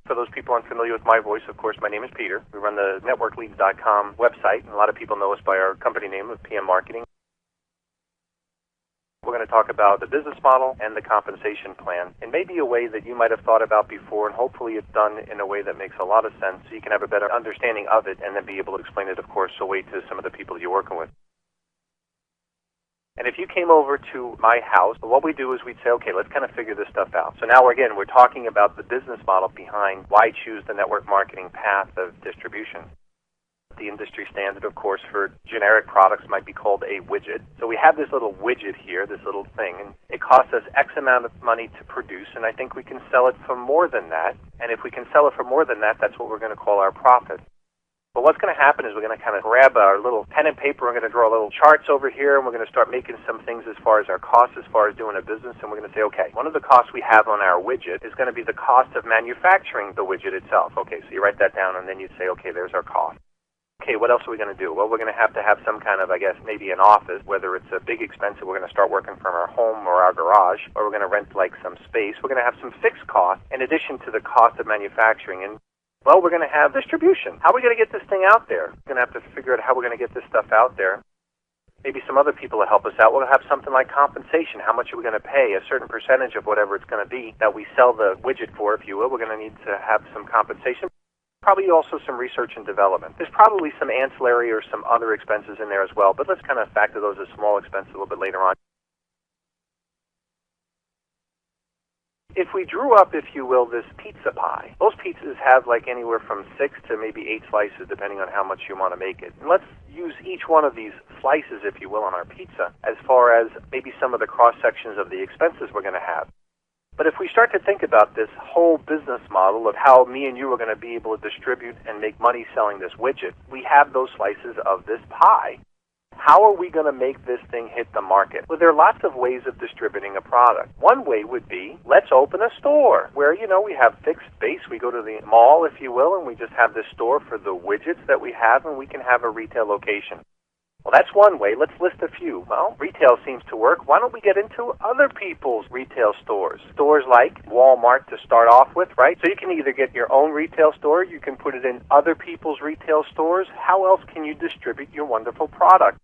For those people unfamiliar with my voice, of course, my name is Peter. We run the NetworkLeads.com website, and a lot of people know us by our company name of PM Marketing. We're going to talk about the business model and the compensation plan, and maybe a way that you might have thought about before, and hopefully it's done in a way that makes a lot of sense so you can have a better understanding of it and then be able to explain it, of course, away to some of the people you're working with. And if you came over to my house, what we do is we'd say, okay, let's kind of figure this stuff out. So now, again, we're talking about the business model behind why choose the network marketing path of distribution. The industry standard, of course, for generic products might be called a widget. So we have this little widget here, this little thing, and it costs us X amount of money to produce, and I think we can sell it for more than that. And if we can sell it for more than that, that's what we're going to call our profit. But what's going to happen is we're going to kind of grab our little pen and paper, we're going to draw little charts over here, and we're going to start making some things as far as our costs, as far as doing a business, and we're going to say, okay, one of the costs we have on our widget is going to be the cost of manufacturing the widget itself. Okay, so you write that down, and then you say, okay, there's our cost. Okay, what else are we going to do? Well, we're going to have some kind of, I guess, maybe an office, whether it's a big expense that we're going to start working from our home or our garage, or we're going to rent like some space. We're going to have some fixed costs in addition to the cost of manufacturing. And well, we're going to have distribution. How are we going to get this thing out there? We're going to have to figure out how we're going to get this stuff out there. Maybe some other people will help us out. We'll have something like compensation. How much are we going to pay? A certain percentage of whatever it's going to be that we sell the widget for, if you will. We're going to need to have some compensation. Probably also some research and development. There's probably some ancillary or some other expenses in there as well, but let's kind of factor those as small expenses a little bit later on. If we drew up, if you will, this pizza pie, those pizzas have like anywhere from 6 to maybe 8 slices, depending on how much you want to make it. And let's use each one of these slices, if you will, on our pizza as far as maybe some of the cross-sections of the expenses we're going to have. But if we start to think about this whole business model of how me and you are going to be able to distribute and make money selling this widget, we have those slices of this pie. How are we going to make this thing hit the market? Well, there are lots of ways of distributing a product. One way would be, let's open a store where, we have fixed space. We go to the mall, if you will, and we just have this store for the widgets that we have, and we can have a retail location. Well, that's one way. Let's list a few. Well, retail seems to work. Why don't we get into other people's retail stores? Stores like Walmart to start off with, right? So you can either get your own retail store, you can put it in other people's retail stores. How else can you distribute your wonderful product?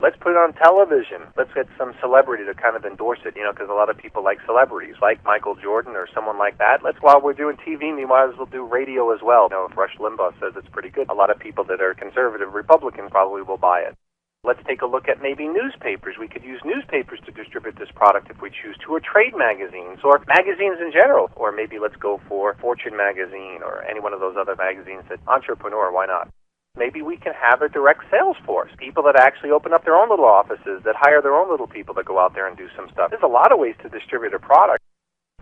Let's put it on television. Let's get some celebrity to kind of endorse it, because a lot of people like celebrities, like Michael Jordan or someone like that. While we're doing TV, we might as well do radio as well. If Rush Limbaugh says it's pretty good, a lot of people that are conservative Republicans probably will buy it. Let's take a look at maybe newspapers. We could use newspapers to distribute this product if we choose to, or trade magazines, or magazines in general. Or maybe let's go for Fortune magazine or any one of those other magazines that Entrepreneur, why not? Maybe we can have a direct sales force, people that actually open up their own little offices, that hire their own little people that go out there and do some stuff. There's a lot of ways to distribute a product.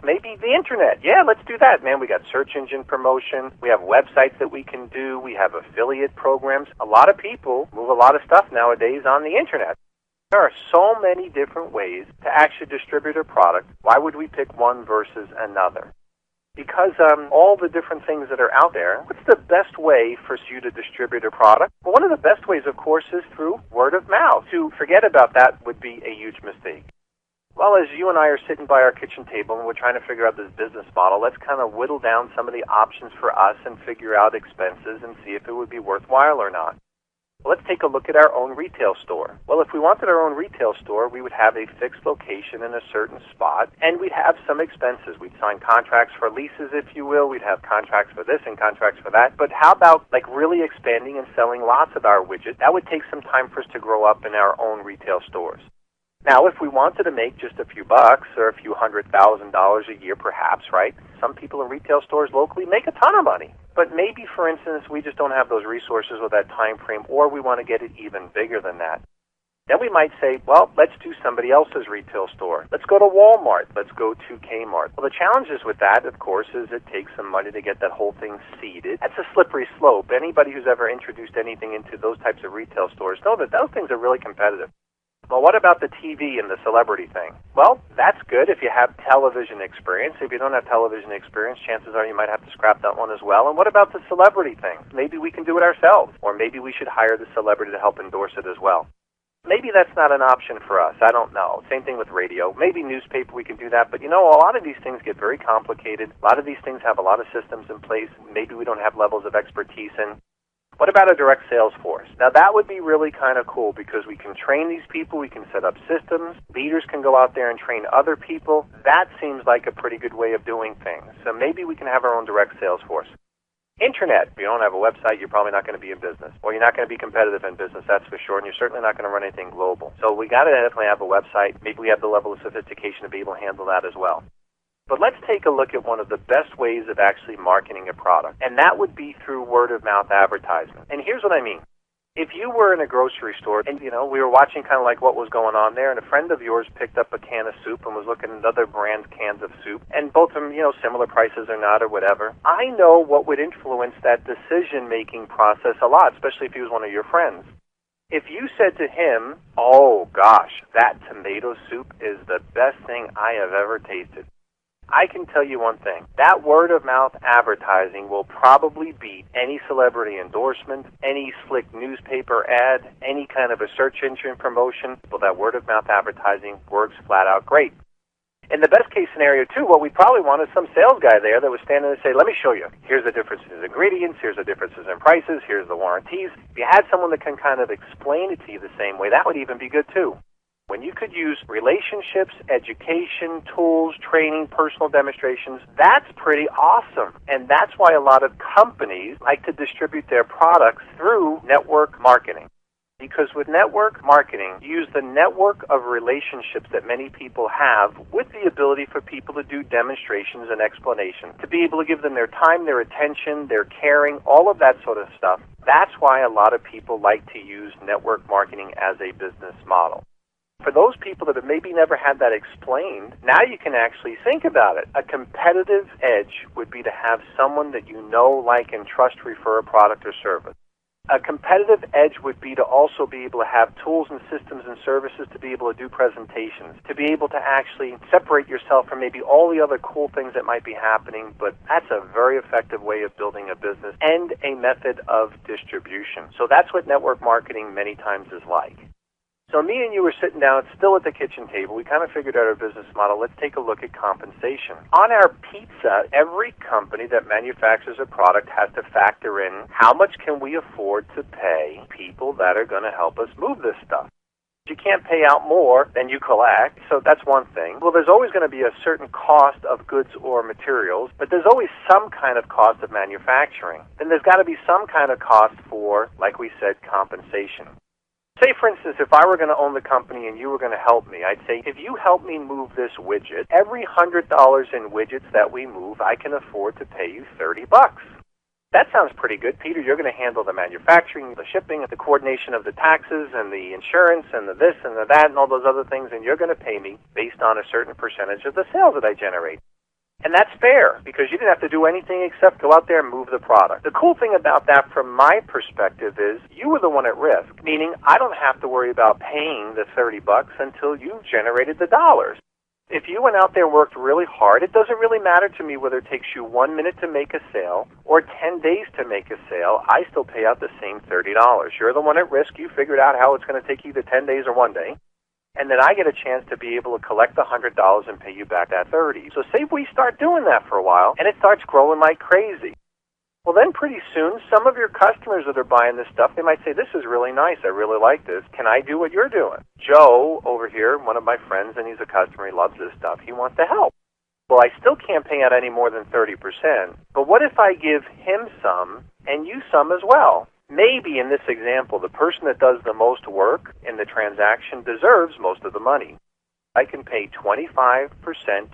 Maybe the internet. Yeah, let's do that, man. We got search engine promotion. We have websites that we can do. We have affiliate programs. A lot of people move a lot of stuff nowadays on the internet. There are so many different ways to actually distribute a product. Why would we pick one versus another? Because all the different things that are out there, what's the best way for you to distribute a product? Well, one of the best ways, of course, is through word of mouth. To forget about that would be a huge mistake. Well, as you and I are sitting by our kitchen table and we're trying to figure out this business model, let's kind of whittle down some of the options for us and figure out expenses and see if it would be worthwhile or not. Well, let's take a look at our own retail store. Well, if we wanted our own retail store, we would have a fixed location in a certain spot, and we'd have some expenses. We'd sign contracts for leases, if you will. We'd have contracts for this and contracts for that. But how about really expanding and selling lots of our widgets? That would take some time for us to grow up in our own retail stores. Now, if we wanted to make just a few bucks or a few $100,000 a year perhaps, right? Some people in retail stores locally make a ton of money. But maybe, for instance, we just don't have those resources or that time frame, or we want to get it even bigger than that. Then we might say, well, let's do somebody else's retail store. Let's go to Walmart. Let's go to Kmart. Well, the challenges with that, of course, is it takes some money to get that whole thing seeded. That's a slippery slope. Anybody who's ever introduced anything into those types of retail stores know that those things are really competitive. Well, what about the TV and the celebrity thing? Well, that's good if you have television experience. If you don't have television experience, chances are you might have to scrap that one as well. And what about the celebrity thing? Maybe we can do it ourselves, or maybe we should hire the celebrity to help endorse it as well. Maybe that's not an option for us. I don't know. Same thing with radio. Maybe newspaper, we can do that. But, a lot of these things get very complicated. A lot of these things have a lot of systems in place. Maybe we don't have levels of expertise in. What about a direct sales force? Now, that would be really kind of cool because we can train these people. We can set up systems. Leaders can go out there and train other people. That seems like a pretty good way of doing things. So maybe we can have our own direct sales force. Internet. If you don't have a website, you're probably not going to be in business. Or you're not going to be competitive in business, that's for sure. And you're certainly not going to run anything global. So we got to definitely have a website. Maybe we have the level of sophistication to be able to handle that as well. But let's take a look at one of the best ways of actually marketing a product, and that would be through word-of-mouth advertisement. And here's what I mean. If you were in a grocery store and, we were watching kind of like what was going on there, and a friend of yours picked up a can of soup and was looking at other brand cans of soup, and both of them, similar prices or not or whatever, I know what would influence that decision-making process a lot, especially if he was one of your friends. If you said to him, oh gosh, that tomato soup is the best thing I have ever tasted, I can tell you one thing. That word-of-mouth advertising will probably beat any celebrity endorsement, any slick newspaper ad, any kind of a search engine promotion. Well, that word-of-mouth advertising works flat out great. In the best-case scenario, too, what we probably want is some sales guy there that was standing there and say, let me show you. Here's the differences in ingredients. Here's the differences in prices. Here's the warranties. If you had someone that can kind of explain it to you the same way, that would even be good, too. When you could use relationships, education, tools, training, personal demonstrations, that's pretty awesome. And that's why a lot of companies like to distribute their products through network marketing. Because with network marketing, you use the network of relationships that many people have with the ability for people to do demonstrations and explanations, to be able to give them their time, their attention, their caring, all of that sort of stuff. That's why a lot of people like to use network marketing as a business model. For those people that have maybe never had that explained, now you can actually think about it. A competitive edge would be to have someone that you know, like, and trust refer a product or service. A competitive edge would be to also be able to have tools and systems and services to be able to do presentations, to be able to actually separate yourself from maybe all the other cool things that might be happening, but that's a very effective way of building a business and a method of distribution. So that's what network marketing many times is like. So me and you were sitting down still at the kitchen table. We kind of figured out our business model. Let's take a look at compensation. On our pizza, every company that manufactures a product has to factor in how much can we afford to pay people that are going to help us move this stuff. You can't pay out more than you collect, so that's one thing. Well, there's always going to be a certain cost of goods or materials, but there's always some kind of cost of manufacturing. Then there's got to be some kind of cost for, like we said, compensation. Say, for instance, if I were going to own the company and you were going to help me, I'd say, if you help me move this widget, every $100 in widgets that we move, I can afford to pay you $30. That sounds pretty good, Peter. You're going to handle the manufacturing, the shipping, the coordination of the taxes and the insurance and the this and the that and all those other things, and you're going to pay me based on a certain percentage of the sales that I generate. And that's fair, because you didn't have to do anything except go out there and move the product. The cool thing about that from my perspective is you were the one at risk, meaning I don't have to worry about paying the $30 until you generated the dollars. If you went out there and worked really hard, it doesn't really matter to me whether it takes you 1 minute to make a sale or 10 days to make a sale. I still pay out the same $30. You're the one at risk. You figured out how it's going to take you either 10 days or 1 day. And then I get a chance to be able to collect the $100 and pay you back that $30. So say we start doing that for a while, and it starts growing like crazy. Well, then pretty soon, some of your customers that are buying this stuff, they might say, this is really nice. I really like this. Can I do what you're doing? Joe over here, one of my friends, and he's a customer. He loves this stuff. He wants to help. Well, I still can't pay out any more than 30%. But what if I give him some and you some as well? Maybe in this example, the person that does the most work in the transaction deserves most of the money. I can pay 25%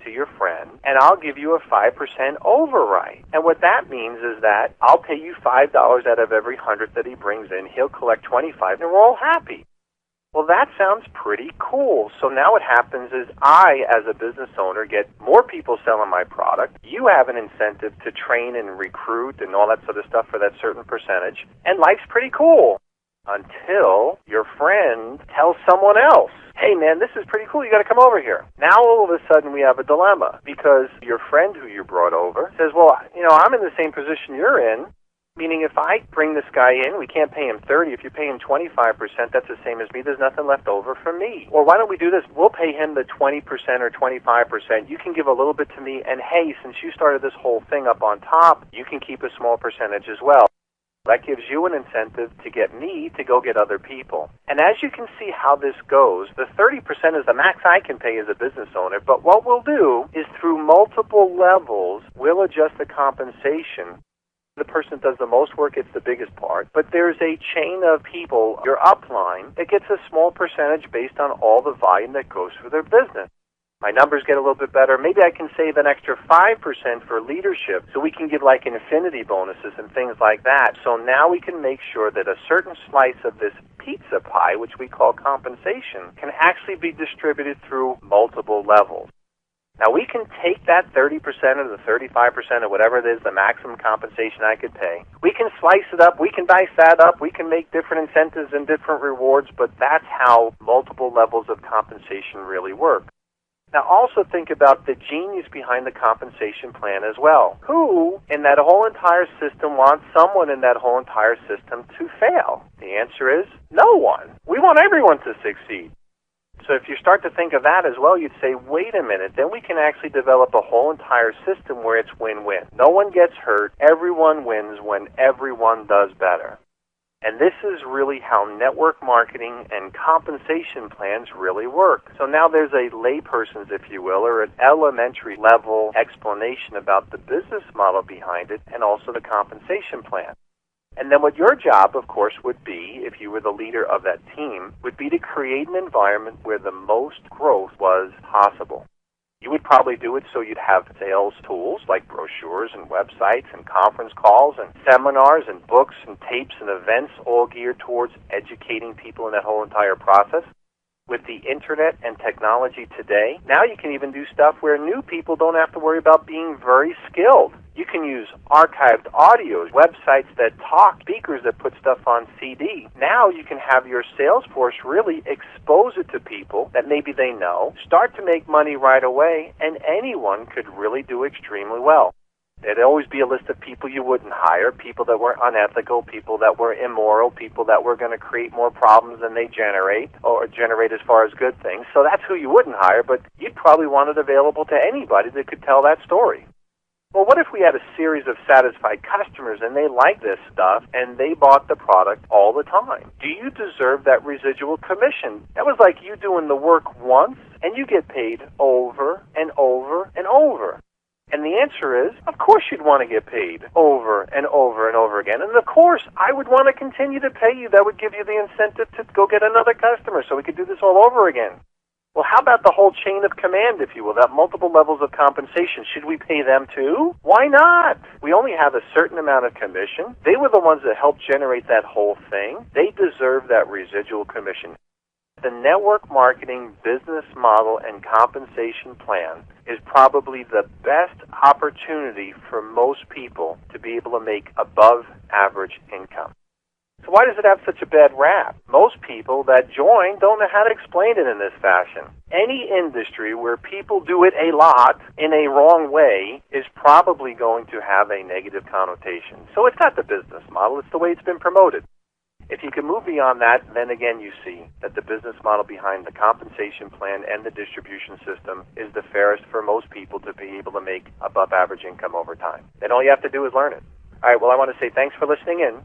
to your friend, and I'll give you a 5% override. And what that means is that I'll pay you $5 out of every 100 that he brings in. He'll collect 25, and we're all happy. Well, that sounds pretty cool. So now what happens is I, as a business owner, get more people selling my product. You have an incentive to train and recruit and all that sort of stuff for that certain percentage. And life's pretty cool until your friend tells someone else, hey, man, this is pretty cool. You got to come over here. Now, all of a sudden, we have a dilemma because your friend who you brought over says, well, I'm in the same position you're in. Meaning if I bring this guy in, we can't pay him 30. If you pay him 25%, that's the same as me. There's nothing left over for me. Or why don't we do this? We'll pay him the 20% or 25%. You can give a little bit to me, and hey, since you started this whole thing up on top, you can keep a small percentage as well. That gives you an incentive to get me to go get other people. And as you can see how this goes, the 30% is the max I can pay as a business owner, but what we'll do is through multiple levels, we'll adjust the compensation. The person that does the most work gets the biggest part, but there's a chain of people, your upline, that gets a small percentage based on all the volume that goes through their business. My numbers get a little bit better. Maybe I can save an extra 5% for leadership, so we can give like infinity bonuses and things like that. So now we can make sure that a certain slice of this pizza pie, which we call compensation, can actually be distributed through multiple levels. Now, we can take that 30% or the 35% or whatever it is, the maximum compensation I could pay. We can slice it up. We can dice that up. We can make different incentives and different rewards, but that's how multiple levels of compensation really work. Now, also think about the genius behind the compensation plan as well. Who in that whole entire system wants someone in that whole entire system to fail? The answer is no one. We want everyone to succeed. So if you start to think of that as well, you'd say, wait a minute, then we can actually develop a whole entire system where it's win-win. No one gets hurt. Everyone wins when everyone does better. And this is really how network marketing and compensation plans really work. So now there's a layperson's, if you will, or an elementary level explanation about the business model behind it and also the compensation plan. And then what your job, of course, would be, if you were the leader of that team, would be to create an environment where the most growth was possible. You would probably do it so you'd have sales tools like brochures and websites and conference calls and seminars and books and tapes and events all geared towards educating people in that whole entire process. With the internet and technology today, now you can even do stuff where new people don't have to worry about being very skilled. You can use archived audios, websites that talk, speakers that put stuff on CD. Now you can have your sales force really expose it to people that maybe they know, start to make money right away, and anyone could really do extremely well. There'd always be a list of people you wouldn't hire, people that were unethical, people that were immoral, people that were going to create more problems than they generate, or generate as far as good things. So that's who you wouldn't hire, but you'd probably want it available to anybody that could tell that story. Well, what if we had a series of satisfied customers and they liked this stuff and they bought the product all the time? Do you deserve that residual commission? That was like you doing the work once and you get paid over and over and over. And the answer is, of course you'd want to get paid over and over and over again. And of course, I would want to continue to pay you. That would give you the incentive to go get another customer so we could do this all over again. Well, how about the whole chain of command, if you will, that multiple levels of compensation? Should we pay them too? Why not? We only have a certain amount of commission. They were the ones that helped generate that whole thing. They deserve that residual commission. The network marketing business model and compensation plan is probably the best opportunity for most people to be able to make above average income. So why does it have such a bad rap? Most people that join don't know how to explain it in this fashion. Any industry where people do it a lot in a wrong way is probably going to have a negative connotation. So it's not the business model, it's the way it's been promoted. If you can move beyond that, then again you see that the business model behind the compensation plan and the distribution system is the fairest for most people to be able to make above average income over time. Then all you have to do is learn it. All right, well, I want to say thanks for listening in.